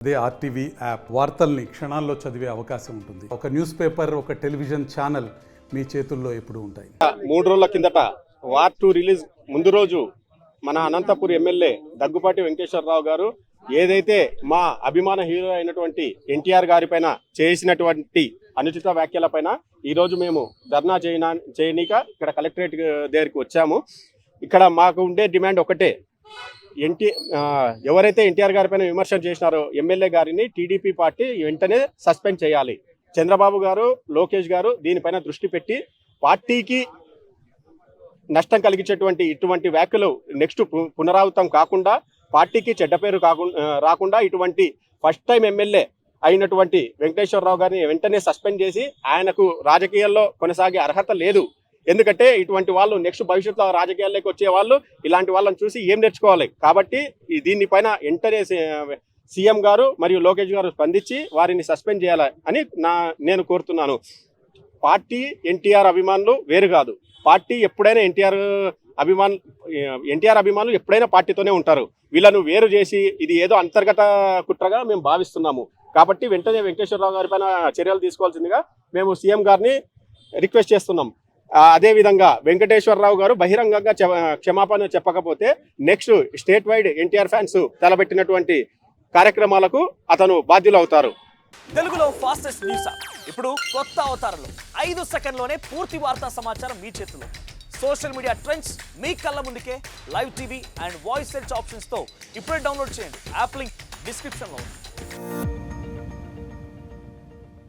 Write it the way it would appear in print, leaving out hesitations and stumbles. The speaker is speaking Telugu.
అదే ఆర్టీవీ యాప్ వార్తల్ని క్షణాల్లో చదివే అవకాశం ఉంటుంది. ఒక న్యూస్ పేపర్, ఒక టెలివిజన్ ఛానల్ మీ చేతుల్లో ఎప్పుడూ ఉంటాయి. 3 రోజుల కిందట వార్ 2 రిలీజ్ ముందు రోజు మన అనంతపూర్ ఎమ్మెల్యే దగ్గుపాటి వెంకటేశ్వరరావు గారు ఏదైతే మా అభిమాన హీరో అయినటువంటి ఎన్టీఆర్ గారి పైన చేసినటువంటి అనుచిత వ్యాఖ్యల పైన ఈరోజు మేము ధర్నా చేయనీక ఇక్కడ కలెక్టరేట్ దగ్గరికి వచ్చాము. ఇక్కడ మాకు ఉండే డిమాండ్ ఒకటే, ఎవరైతే ఎన్టీఆర్ గారి పైన విమర్శ చేసినారో ఎమ్మెల్యే గారిని టీడీపీ పార్టీ వెంటనే సస్పెండ్ చేయాలి. చంద్రబాబు గారు, లోకేష్ గారు దీనిపైన దృష్టి పెట్టి పార్టీకి నష్టం కలిగించేటువంటి ఇటువంటి వ్యాఖ్యలు నెక్స్ట్ పునరావృతం కాకుండా, పార్టీకి చెడ్డ పేరు రాకుండా ఇటువంటి ఫస్ట్ టైం ఎమ్మెల్యే అయినటువంటి వెంకటేశ్వరరావు గారిని వెంటనే సస్పెండ్ చేసి ఆయనకు రాజకీయాల్లో కొనసాగే అర్హత లేదు. ఎందుకంటే ఇటువంటి వాళ్ళు నెక్స్ట్ భవిష్యత్తులో రాజకీయాల్లోకి వచ్చే వాళ్ళు ఇలాంటి వాళ్ళని చూసి ఏం నేర్చుకోవాలి. కాబట్టి దీనిపైన వెంటనే సీఎం గారు మరియు లోకేష్ గారు స్పందించి వారిని సస్పెండ్ చేయాలని నేను కోరుతున్నాను. పార్టీ ఎన్టీఆర్ అభిమానులు వేరు కాదు. పార్టీ ఎప్పుడైనా ఎన్టీఆర్ అభిమానులు ఎప్పుడైనా పార్టీతోనే ఉంటారు. వీళ్ళను వేరు చేసి ఇది ఏదో అంతర్గత కుట్రగా మేము భావిస్తున్నాము. కాబట్టి వెంటనే వెంకటేశ్వరరావు గారి పైన చర్యలు తీసుకోవాల్సిందిగా మేము సీఎం గారిని రిక్వెస్ట్ చేస్తున్నాం. అదేవిధంగా వెంకటేశ్వరరావు గారు బహిరంగంగా క్షమాపణ చెప్పకపోతే next state wide NTR fans తలబెట్టినటువంటి కార్యక్రమాలకు అతను బాధ్యులు అవుతారు. తెలుగులో ఫాస్టెస్ట్ న్యూస్ ఇప్పుడు కొత్త అవతారంలో 5 సెకండ్లోనే పూర్తి వార్తా సమాచారం మీ చేతిలో. సోషల్ మీడియా ట్రెండ్స్ మీ కళ్ళ ముందుకే live TV and voice search ఆప్షన్స్తో ఇప్పుడే డౌన్లోడ్ చేయండి. యాప్ లింక్ డిస్క్రిప్షన్లో ఉంది.